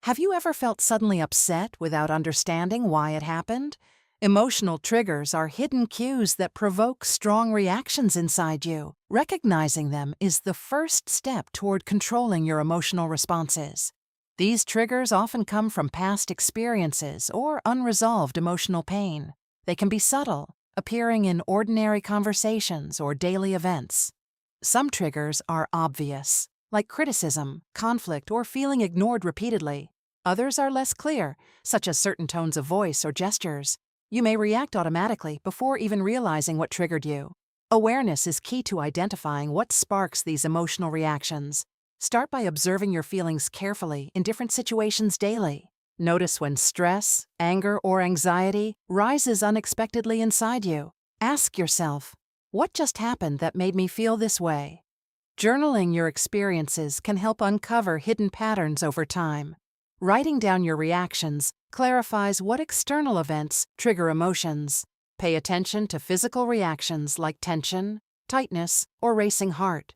Have you ever felt suddenly upset without understanding why it happened? Emotional triggers are hidden cues that provoke strong reactions inside you. Recognizing them is the first step toward controlling your emotional responses. These triggers often come from past experiences or unresolved emotional pain. They can be subtle, appearing in ordinary conversations or daily events. Some triggers are obvious, like criticism, conflict, or feeling ignored repeatedly. Others are less clear, such as certain tones of voice or gestures. You may react automatically before even realizing what triggered you. Awareness is key to identifying what sparks these emotional reactions. Start by observing your feelings carefully in different situations daily. Notice when stress, anger, or anxiety rises unexpectedly inside you. Ask yourself, what just happened that made me feel this way? Journaling your experiences can help uncover hidden patterns over time. Writing down your reactions clarifies what external events trigger emotions. Pay attention to physical reactions like tension, tightness, or racing heart.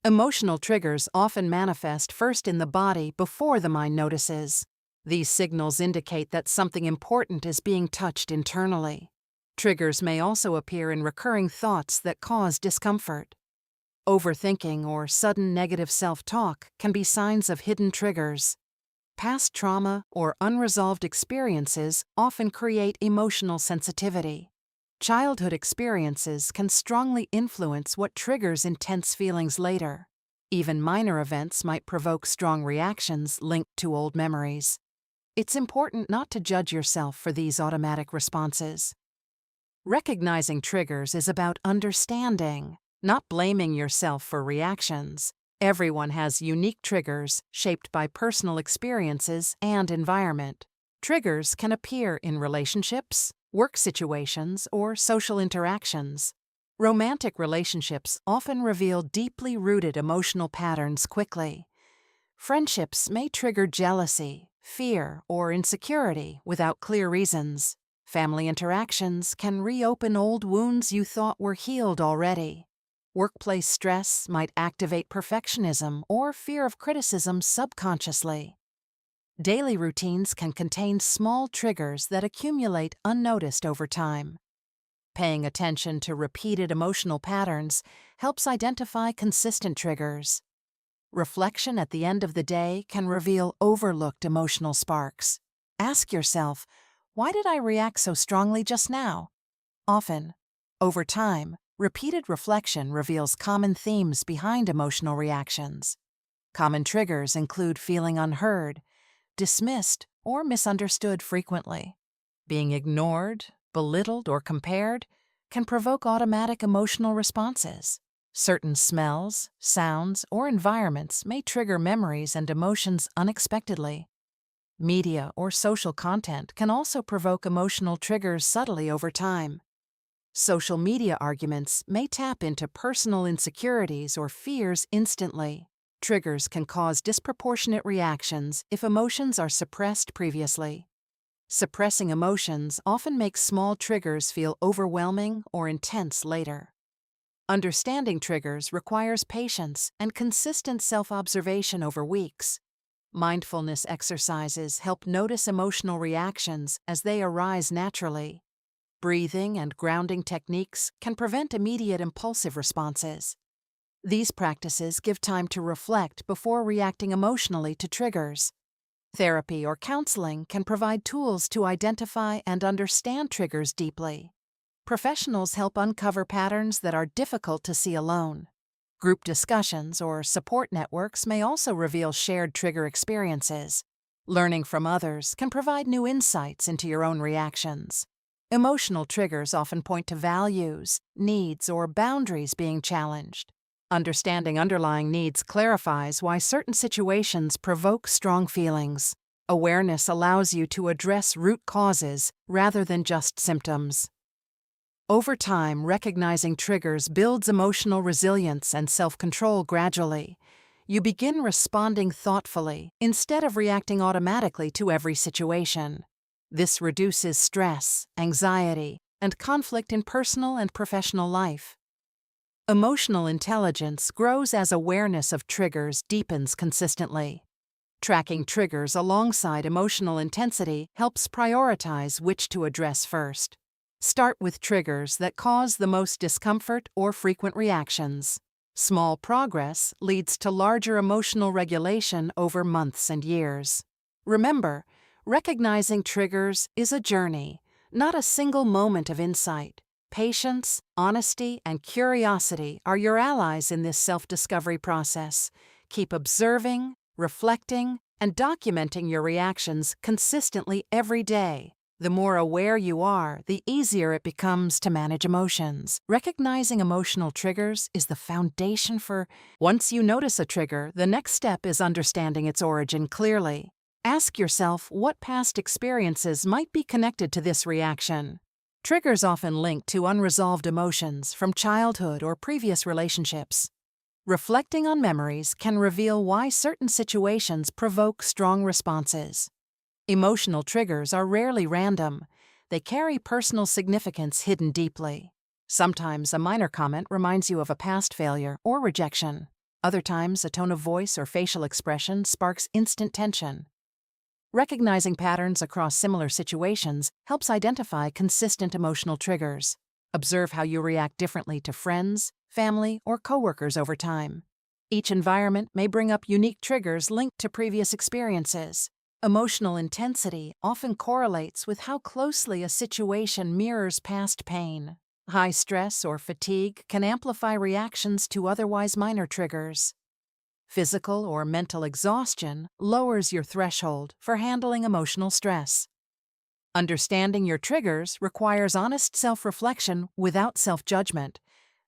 Emotional triggers often manifest first in the body before the mind notices. These signals indicate that something important is being touched internally. Triggers may also appear in recurring thoughts that cause discomfort. Overthinking or sudden negative self-talk can be signs of hidden triggers. Past trauma or unresolved experiences often create emotional sensitivity. Childhood experiences can strongly influence what triggers intense feelings later. Even minor events might provoke strong reactions linked to old memories. It's important not to judge yourself for these automatic responses. Recognizing triggers is about understanding, not blaming yourself for reactions. Everyone has unique triggers shaped by personal experiences and environment. Triggers can appear in relationships, work situations, or social interactions. Romantic relationships often reveal deeply rooted emotional patterns quickly. Friendships may trigger jealousy, fear, or insecurity without clear reasons. Family interactions can reopen old wounds you thought were healed already. Workplace stress might activate perfectionism or fear of criticism subconsciously. Daily routines can contain small triggers that accumulate unnoticed over time. Paying attention to repeated emotional patterns helps identify consistent triggers. Reflection at the end of the day can reveal overlooked emotional sparks. Ask yourself, why did I react so strongly just now? Often, over time, repeated reflection reveals common themes behind emotional reactions. Common triggers include feeling unheard, dismissed, or misunderstood frequently. Being ignored, belittled, or compared can provoke automatic emotional responses. Certain smells, sounds, or environments may trigger memories and emotions unexpectedly. Media or social content can also provoke emotional triggers subtly over time. Social media arguments may tap into personal insecurities or fears instantly. Triggers can cause disproportionate reactions if emotions are suppressed previously. Suppressing emotions often makes small triggers feel overwhelming or intense later. Understanding triggers requires patience and consistent self-observation over weeks. Mindfulness exercises help notice emotional reactions as they arise naturally. Breathing and grounding techniques can prevent immediate impulsive responses. These practices give time to reflect before reacting emotionally to triggers. Therapy or counseling can provide tools to identify and understand triggers deeply. Professionals help uncover patterns that are difficult to see alone. Group discussions or support networks may also reveal shared trigger experiences. Learning from others can provide new insights into your own reactions. Emotional triggers often point to values, needs, or boundaries being challenged. Understanding underlying needs clarifies why certain situations provoke strong feelings. Awareness allows you to address root causes rather than just symptoms. Over time, recognizing triggers builds emotional resilience and self-control gradually. You begin responding thoughtfully instead of reacting automatically to every situation. This reduces stress, anxiety, and conflict in personal and professional life. Emotional intelligence grows as awareness of triggers deepens consistently. Tracking triggers alongside emotional intensity helps prioritize which to address first. Start with triggers that cause the most discomfort or frequent reactions. Small progress leads to larger emotional regulation over months and years. Remember, recognizing triggers is a journey, not a single moment of insight. Patience, honesty, and curiosity are your allies in this self-discovery process. Keep observing, reflecting, and documenting your reactions consistently every day. The more aware you are, the easier it becomes to manage emotions. Recognizing emotional triggers is the foundation for... Once you notice a trigger, the next step is understanding its origin clearly. Ask yourself what past experiences might be connected to this reaction. Triggers often link to unresolved emotions from childhood or previous relationships. Reflecting on memories can reveal why certain situations provoke strong responses. Emotional triggers are rarely random. They carry personal significance hidden deeply. Sometimes a minor comment reminds you of a past failure or rejection. Other times, a tone of voice or facial expression sparks instant tension. Recognizing patterns across similar situations helps identify consistent emotional triggers. Observe how you react differently to friends, family, or coworkers over time. Each environment may bring up unique triggers linked to previous experiences. Emotional intensity often correlates with how closely a situation mirrors past pain. High stress or fatigue can amplify reactions to otherwise minor triggers. Physical or mental exhaustion lowers your threshold for handling emotional stress. Understanding your triggers requires honest self-reflection without self-judgment.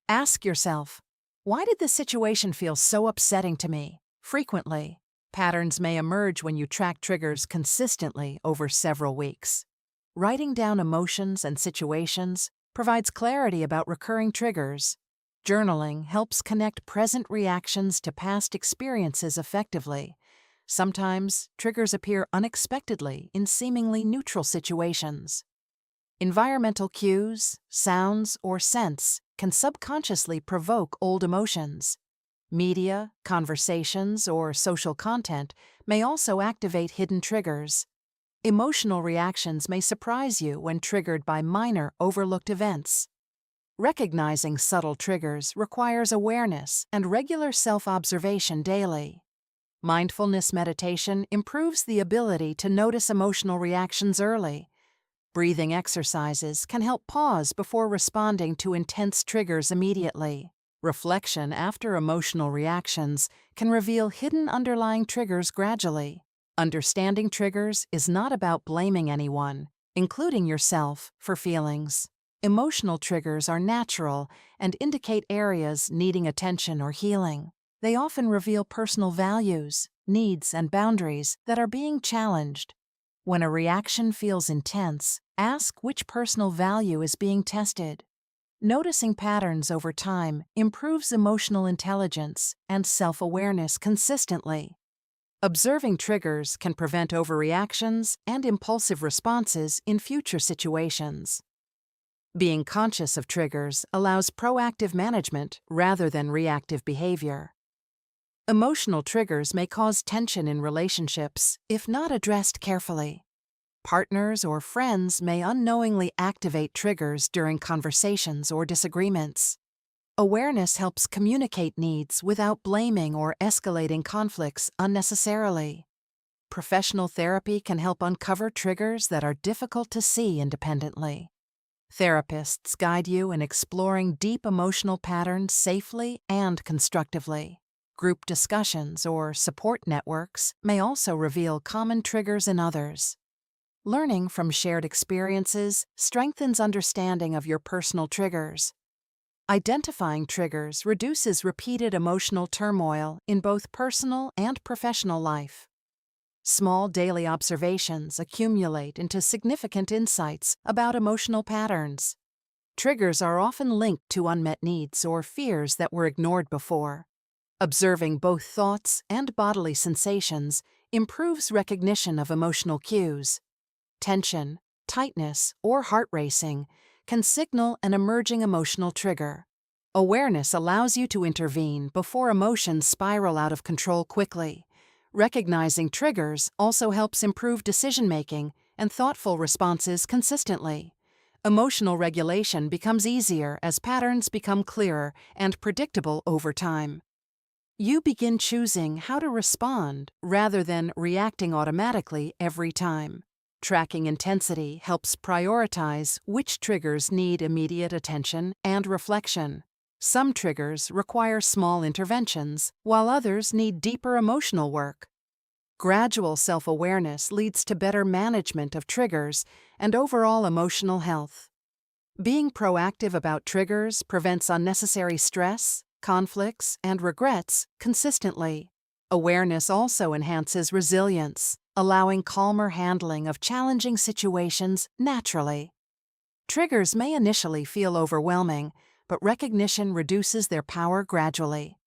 Ask yourself, why did this situation feel so upsetting to me? Frequently, patterns may emerge when you track triggers consistently over several weeks. Writing down emotions and situations provides clarity about recurring triggers. Journaling helps connect present reactions to past experiences effectively. Sometimes, triggers appear unexpectedly in seemingly neutral situations. Environmental cues, sounds, or scents can subconsciously provoke old emotions. Media, conversations, or social content may also activate hidden triggers. Emotional reactions may surprise you when triggered by minor, overlooked events. Recognizing subtle triggers requires awareness and regular self-observation daily. Mindfulness meditation improves the ability to notice emotional reactions early. Breathing exercises can help pause before responding to intense triggers immediately. Reflection after emotional reactions can reveal hidden underlying triggers gradually. Understanding triggers is not about blaming anyone, including yourself, for feelings. Emotional triggers are natural and indicate areas needing attention or healing. They often reveal personal values, needs, and boundaries that are being challenged. When a reaction feels intense, ask which personal value is being tested. Noticing patterns over time improves emotional intelligence and self-awareness consistently. Observing triggers can prevent overreactions and impulsive responses in future situations. Being conscious of triggers allows proactive management rather than reactive behavior. Emotional triggers may cause tension in relationships if not addressed carefully. Partners or friends may unknowingly activate triggers during conversations or disagreements. Awareness helps communicate needs without blaming or escalating conflicts unnecessarily. Professional therapy can help uncover triggers that are difficult to see independently. Therapists guide you in exploring deep emotional patterns safely and constructively. Group discussions or support networks may also reveal common triggers in others. Learning from shared experiences strengthens understanding of your personal triggers. Identifying triggers reduces repeated emotional turmoil in both personal and professional life. Small daily observations accumulate into significant insights about emotional patterns. Triggers are often linked to unmet needs or fears that were ignored before. Observing both thoughts and bodily sensations improves recognition of emotional cues. Tension, tightness, or heart racing can signal an emerging emotional trigger. Awareness allows you to intervene before emotions spiral out of control quickly. Recognizing triggers also helps improve decision-making and thoughtful responses consistently. Emotional regulation becomes easier as patterns become clearer and predictable over time. You begin choosing how to respond rather than reacting automatically every time. Tracking intensity helps prioritize which triggers need immediate attention and reflection. Some triggers require small interventions, while others need deeper emotional work. Gradual self-awareness leads to better management of triggers and overall emotional health. Being proactive about triggers prevents unnecessary stress, conflicts, and regrets consistently. Awareness also enhances resilience, allowing calmer handling of challenging situations naturally. Triggers may initially feel overwhelming, but recognition reduces their power gradually.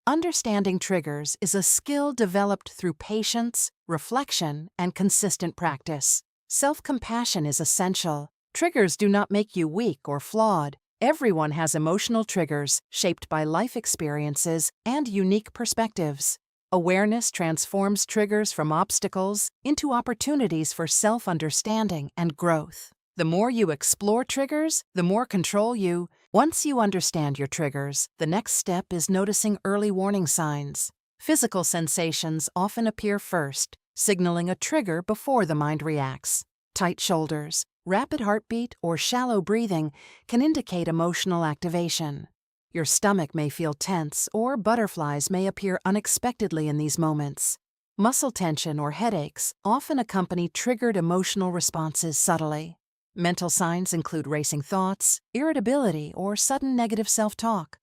Understanding triggers is a skill developed through patience, reflection, and consistent practice. Self-compassion is essential. Triggers do not make you weak or flawed. Everyone has emotional triggers shaped by life experiences and unique perspectives. Awareness transforms triggers from obstacles into opportunities for self-understanding and growth. The more you explore triggers, the more control you. Once you understand your triggers, the next step is noticing early warning signs. Physical sensations often appear first, signaling a trigger before the mind reacts. Tight shoulders, rapid heartbeat, or shallow breathing can indicate emotional activation. Your stomach may feel tense, or butterflies may appear unexpectedly in these moments. Muscle tension or headaches often accompany triggered emotional responses subtly. Mental signs include racing thoughts, irritability, or sudden negative self-talk.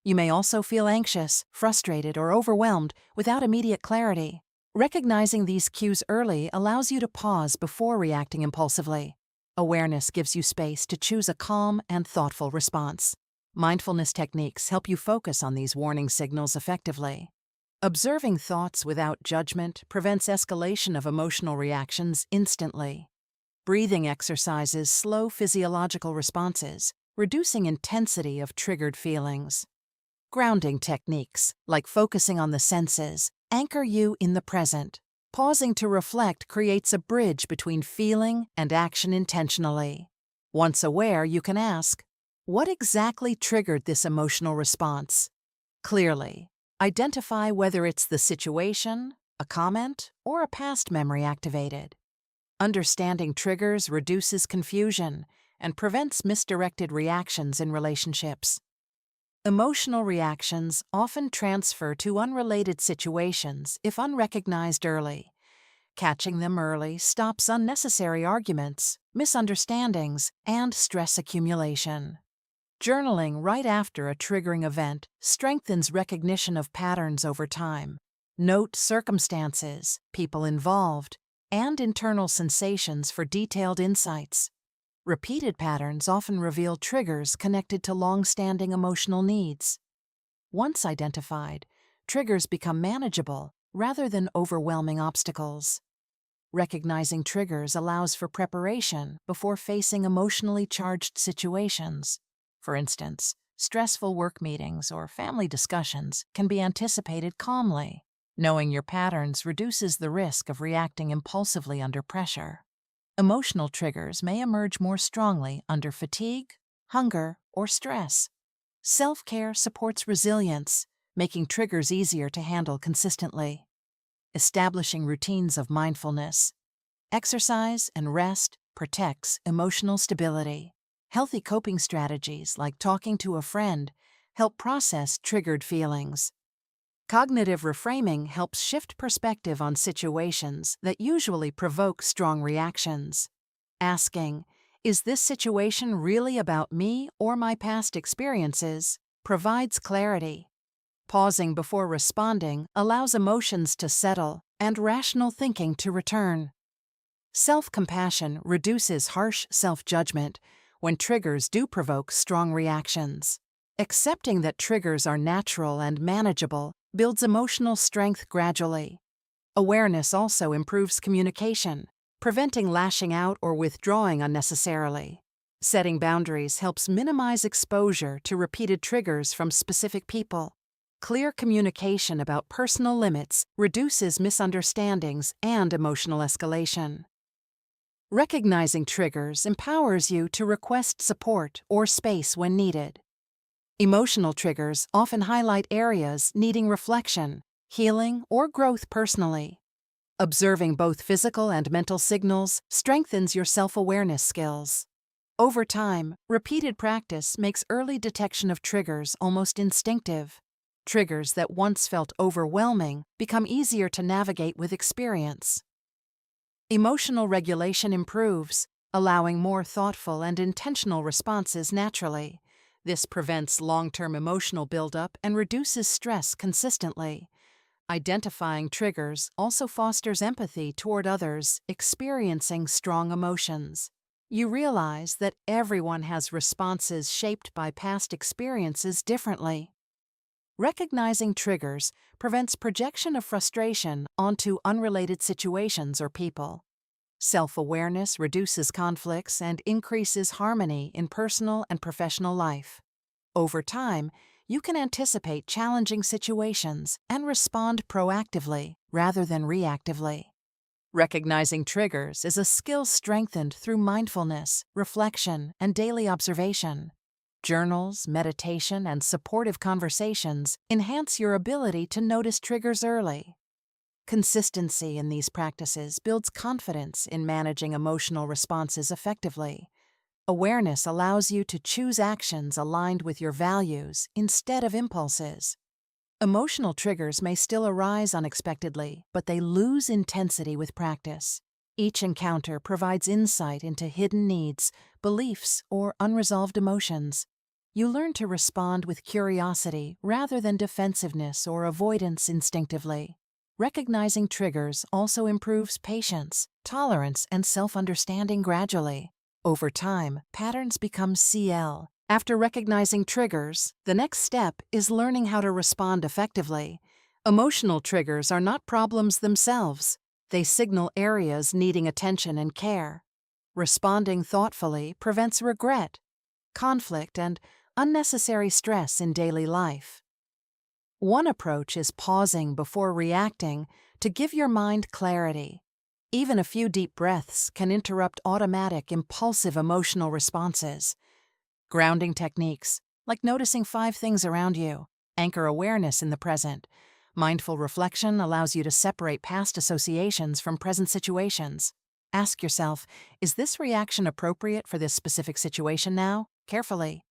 You may also feel anxious, frustrated, or overwhelmed without immediate clarity. Recognizing these cues early allows you to pause before reacting impulsively. Awareness gives you space to choose a calm and thoughtful response. Mindfulness techniques help you focus on these warning signals effectively. Observing thoughts without judgment prevents escalation of emotional reactions instantly. Breathing exercises slow physiological responses, reducing intensity of triggered feelings. Grounding techniques, like focusing on the senses, anchor you in the present. Pausing to reflect creates a bridge between feeling and action intentionally. Once aware, you can ask, what exactly triggered this emotional response? Clearly, identify whether it's the situation, a comment, or a past memory activated. Understanding triggers reduces confusion and prevents misdirected reactions in relationships. Emotional reactions often transfer to unrelated situations if unrecognized early. Catching them early stops unnecessary arguments, misunderstandings, and stress accumulation. Journaling right after a triggering event strengthens recognition of patterns over time. Note circumstances, people involved, and internal sensations for detailed insights. Repeated patterns often reveal triggers connected to long-standing emotional needs. Once identified, triggers become manageable rather than overwhelming obstacles. Recognizing triggers allows for preparation before facing emotionally charged situations. For instance, stressful work meetings or family discussions can be anticipated calmly. Knowing your patterns reduces the risk of reacting impulsively under pressure. Emotional triggers may emerge more strongly under fatigue, hunger, or stress. Self-care supports resilience, making triggers easier to handle consistently. Establishing routines of mindfulness, exercise, and rest protects emotional stability. Healthy coping strategies like talking to a friend help process triggered feelings. Cognitive reframing helps shift perspective on situations that usually provoke strong reactions. Asking, "Is this situation really about me or my past experiences?" provides clarity. Pausing before responding allows emotions to settle and rational thinking to return. Self-compassion reduces harsh self-judgment when triggers do provoke strong reactions. Accepting that triggers are natural and manageable builds emotional strength gradually. Awareness also improves communication, preventing lashing out or withdrawing unnecessarily. Setting boundaries helps minimize exposure to repeated triggers from specific people. Clear communication about personal limits reduces misunderstandings and emotional escalation. Recognizing triggers empowers you to request support or space when needed. Emotional triggers often highlight areas needing reflection, healing, or growth personally. Observing both physical and mental signals strengthens your self-awareness skills. Over time, repeated practice makes early detection of triggers almost instinctive. Triggers that once felt overwhelming become easier to navigate with experience. Emotional regulation improves, allowing more thoughtful and intentional responses naturally. This prevents long-term emotional buildup and reduces stress consistently. Identifying triggers also fosters empathy toward others experiencing strong emotions. You realize that everyone has responses shaped by past experiences differently. Recognizing triggers prevents projection of frustration onto unrelated situations or people. Self-awareness reduces conflicts and increases harmony in personal and professional life. Over time, you can anticipate challenging situations and respond proactively rather than reactively. Recognizing triggers is a skill strengthened through mindfulness, reflection, and daily observation. Journals, meditation, and supportive conversations enhance your ability to notice triggers early. Consistency in these practices builds confidence in managing emotional responses effectively. Awareness allows you to choose actions aligned with your values instead of impulses. Emotional triggers may still arise unexpectedly, but they lose intensity with practice. Each encounter provides insight into hidden needs, beliefs, or unresolved emotions. You learn to respond with curiosity rather than defensiveness or avoidance instinctively. Recognizing triggers also improves patience, tolerance, and self-understanding gradually. Over time, patterns become CL. After recognizing triggers, the next step is learning how to respond effectively. Emotional triggers are not problems themselves. They signal areas needing attention and care. Responding thoughtfully prevents regret, conflict, and unnecessary stress in daily life. One approach is pausing before reacting to give your mind clarity. Even a few deep breaths can interrupt automatic, impulsive emotional responses. Grounding techniques, like noticing 5 things around you, anchor awareness in the present. Mindful reflection allows you to separate past associations from present situations. Ask yourself, is this reaction appropriate for this specific situation now? Carefully.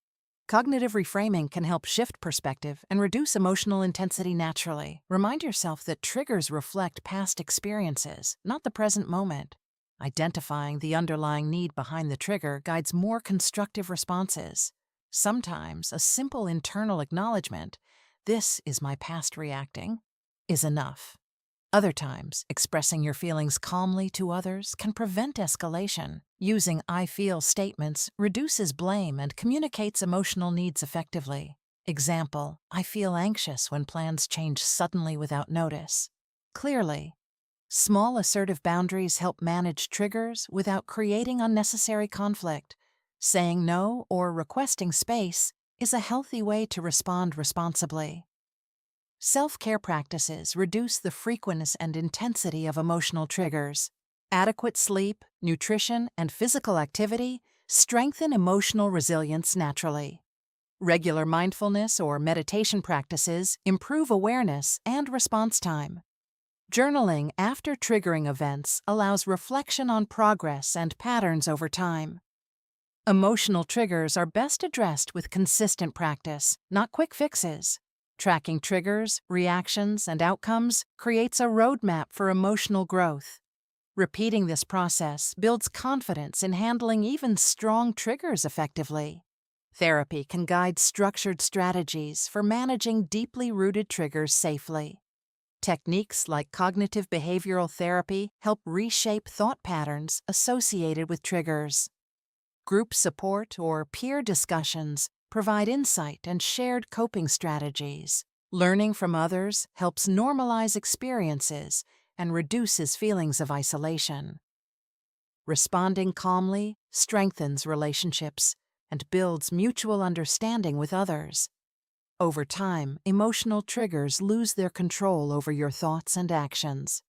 Cognitive reframing can help shift perspective and reduce emotional intensity naturally. Remind yourself that triggers reflect past experiences, not the present moment. Identifying the underlying need behind the trigger guides more constructive responses. Sometimes a simple internal acknowledgement, "This is my past reacting," is enough. Other times, expressing your feelings calmly to others can prevent escalation. Using "I feel" statements reduces blame and communicates emotional needs effectively. Example, "I feel anxious when plans change suddenly without notice." Clearly, small assertive boundaries help manage triggers without creating unnecessary conflict. Saying no or requesting space is a healthy way to respond responsibly. Self-care practices reduce the frequency and intensity of emotional triggers. Adequate sleep, nutrition, and physical activity strengthen emotional resilience naturally. Regular mindfulness or meditation practices improve awareness and response time. Journaling after triggering events allows reflection on progress and patterns over time. Emotional triggers are best addressed with consistent practice, not quick fixes. Tracking triggers, reactions, and outcomes creates a roadmap for emotional growth. Repeating this process builds confidence in handling even strong triggers effectively. Therapy can guide structured strategies for managing deeply rooted triggers safely. Techniques like cognitive behavioral therapy help reshape thought patterns associated with triggers. Group support or peer discussions provide insight and shared coping strategies. Learning from others helps normalize experiences and reduces feelings of isolation. Responding calmly strengthens relationships and builds mutual understanding with others. Over time, emotional triggers lose their control over your thoughts and actions.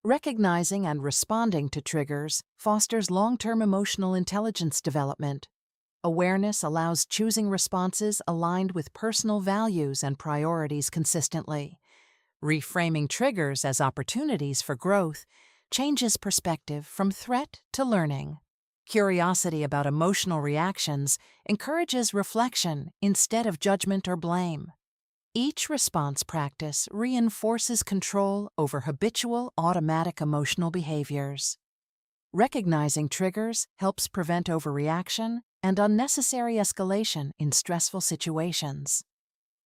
Recognizing and responding to triggers fosters long-term emotional intelligence development. Awareness allows choosing responses aligned with personal values and priorities consistently. Reframing triggers as opportunities for growth changes perspective from threat to learning. Curiosity about emotional reactions encourages reflection instead of judgment or blame. Each response practice reinforces control over habitual, automatic emotional behaviors. Recognizing triggers helps prevent overreaction and unnecessary escalation in stressful situations.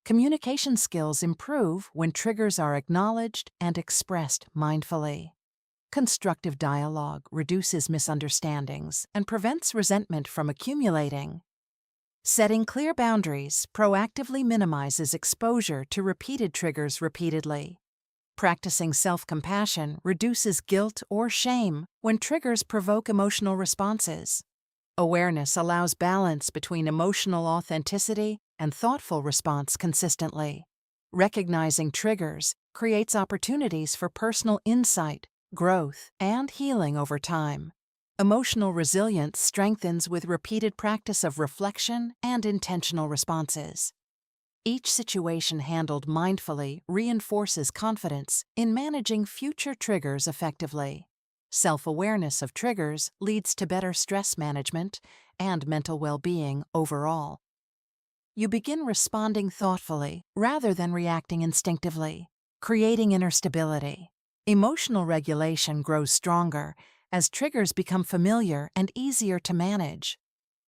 Communication skills improve when triggers are acknowledged and expressed mindfully. Constructive dialogue reduces misunderstandings and prevents resentment from accumulating. Setting clear boundaries proactively minimizes exposure to repeated triggers repeatedly. Practicing self-compassion reduces guilt or shame when triggers provoke emotional responses. Awareness allows balance between emotional authenticity and thoughtful response consistently. Recognizing triggers creates opportunities for personal insight, growth, and healing over time. Emotional resilience strengthens with repeated practice of reflection and intentional responses. Each situation handled mindfully reinforces confidence in managing future triggers effectively. Self-awareness of triggers leads to better stress management and mental well-being overall. You begin responding thoughtfully rather than reacting instinctively, creating inner stability. Emotional regulation grows stronger as triggers become familiar and easier to manage.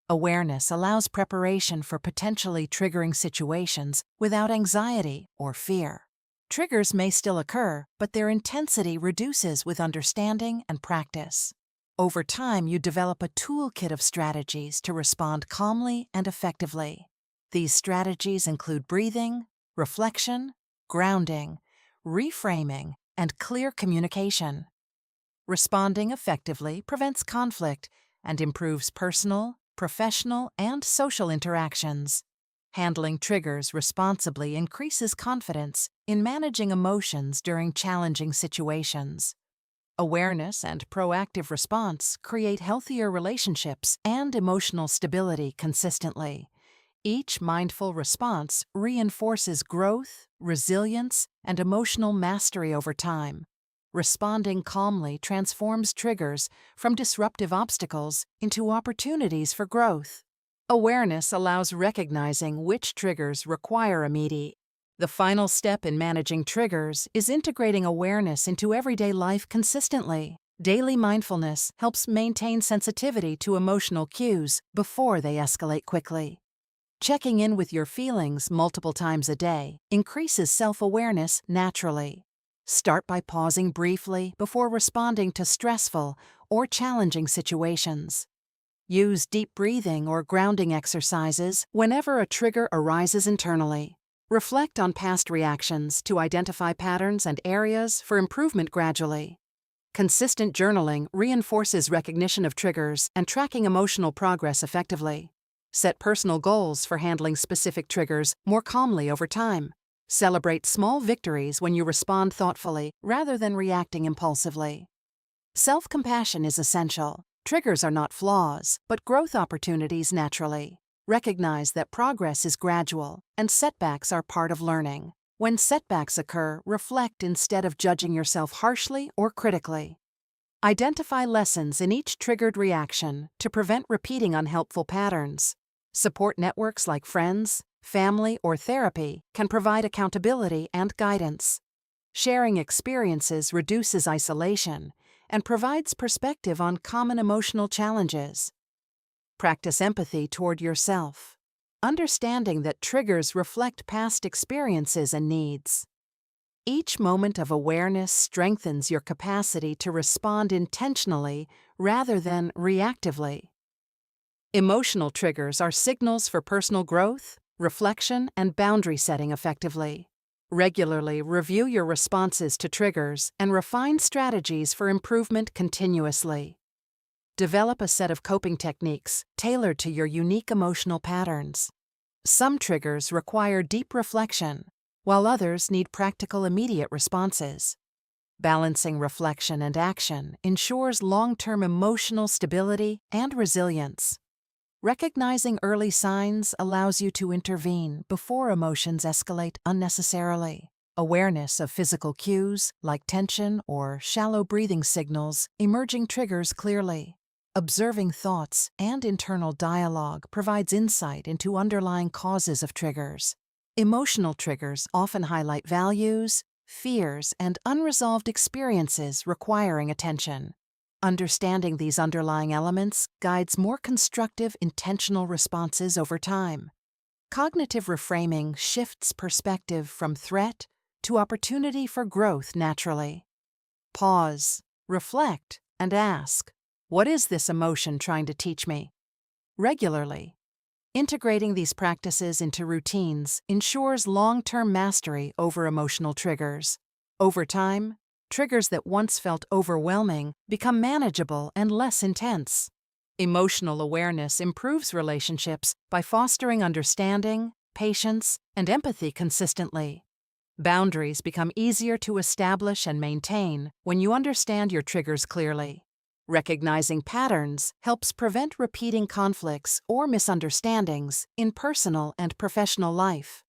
Awareness allows preparation for potentially triggering situations without anxiety or fear. Triggers may still occur, but their intensity reduces with understanding and practice. Over time, you develop a toolkit of strategies to respond calmly and effectively. These strategies include breathing, reflection, grounding, reframing, and clear communication. Responding effectively prevents conflict and improves personal, professional, and social interactions. Handling triggers responsibly increases confidence in managing emotions during challenging situations. Awareness and proactive response create healthier relationships and emotional stability consistently. Each mindful response reinforces growth, resilience, and emotional mastery over time. Responding calmly transforms triggers from disruptive obstacles into opportunities for growth. Awareness allows recognizing which triggers require immediate. The final step in managing triggers is integrating awareness into everyday life consistently. Daily mindfulness helps maintain sensitivity to emotional cues before they escalate quickly. Checking in with your feelings multiple times a day increases self-awareness naturally. Start by pausing briefly before responding to stressful or challenging situations. Use deep breathing or grounding exercises whenever a trigger arises internally. Reflect on past reactions to identify patterns and areas for improvement gradually. Consistent journaling reinforces recognition of triggers and tracking emotional progress effectively. Set personal goals for handling specific triggers more calmly over time. Celebrate small victories when you respond thoughtfully rather than reacting impulsively. Self-compassion is essential. Triggers are not flaws, but growth opportunities naturally. Recognize that progress is gradual and setbacks are part of learning. When setbacks occur, reflect instead of judging yourself harshly or critically. Identify lessons in each triggered reaction to prevent repeating unhelpful patterns. Support networks like friends, family, or therapy can provide accountability and guidance. Sharing experiences reduces isolation and provides perspective on common emotional challenges. Practice empathy toward yourself, understanding that triggers reflect past experiences and needs. Each moment of awareness strengthens your capacity to respond intentionally rather than reactively. Emotional triggers are signals for personal growth, reflection, and boundary setting effectively. Regularly review your responses to triggers and refine strategies for improvement continuously. Develop a set of coping techniques tailored to your unique emotional patterns. Some triggers require deep reflection, while others need practical immediate responses. Balancing reflection and action ensures long-term emotional stability and resilience. Recognizing early signs allows you to intervene before emotions escalate unnecessarily. Awareness of physical cues, like tension or shallow breathing signals, emerging triggers clearly. Observing thoughts and internal dialogue provides insight into underlying causes of triggers. Emotional triggers often highlight values, fears, and unresolved experiences requiring attention. Understanding these underlying elements guides more constructive, intentional responses over time. Cognitive reframing shifts perspective from threat to opportunity for growth naturally. Pause, reflect, and ask, what is this emotion trying to teach me? Regularly. Integrating these practices into routines ensures long-term mastery over emotional triggers. Over time, triggers that once felt overwhelming become manageable and less intense. Emotional awareness improves relationships by fostering understanding, patience, and empathy consistently. Boundaries become easier to establish and maintain when you understand your triggers clearly. Recognizing patterns helps prevent repeating conflicts or misunderstandings in personal and professional life.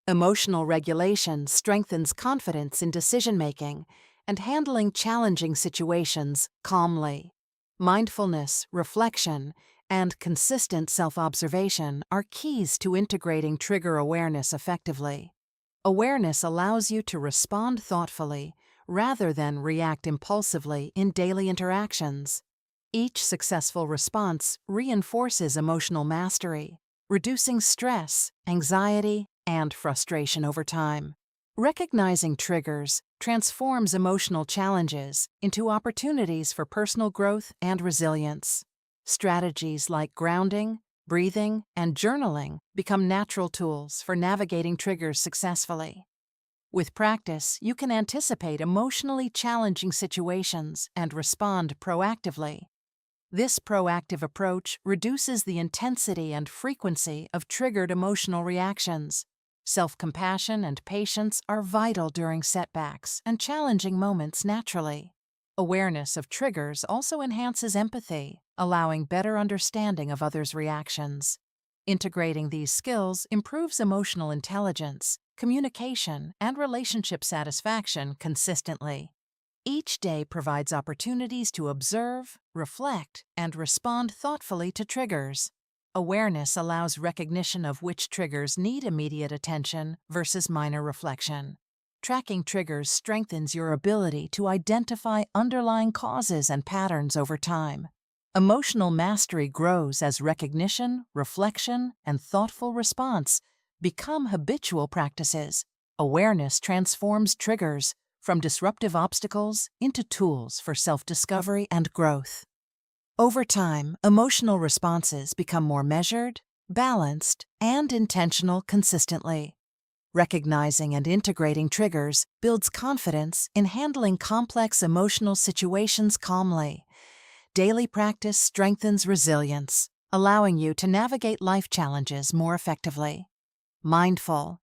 Emotional regulation strengthens confidence in decision-making and handling challenging situations calmly. Mindfulness, reflection, and consistent self-observation are keys to integrating trigger awareness effectively. Awareness allows you to respond thoughtfully rather than react impulsively in daily interactions. Each successful response reinforces emotional mastery, reducing stress, anxiety, and frustration over time. Recognizing triggers transforms emotional challenges into opportunities for personal growth and resilience. Strategies like grounding, breathing, and journaling become natural tools for navigating triggers successfully. With practice, you can anticipate emotionally challenging situations and respond proactively. This proactive approach reduces the intensity and frequency of triggered emotional reactions. Self-compassion and patience are vital during setbacks and challenging moments naturally. Awareness of triggers also enhances empathy, allowing better understanding of others' reactions. Integrating these skills improves emotional intelligence, communication, and relationship satisfaction consistently. Each day provides opportunities to observe, reflect, and respond thoughtfully to triggers. Awareness allows recognition of which triggers need immediate attention versus minor reflection. Tracking triggers strengthens your ability to identify underlying causes and patterns over time. Emotional mastery grows as recognition, reflection, and thoughtful response become habitual practices. Awareness transforms triggers from disruptive obstacles into tools for self-discovery and growth. Over time, emotional responses become more measured, balanced, and intentional consistently. Recognizing and integrating triggers builds confidence in handling complex emotional situations calmly. Daily practice strengthens resilience, allowing you to navigate life challenges more effectively. Mindful,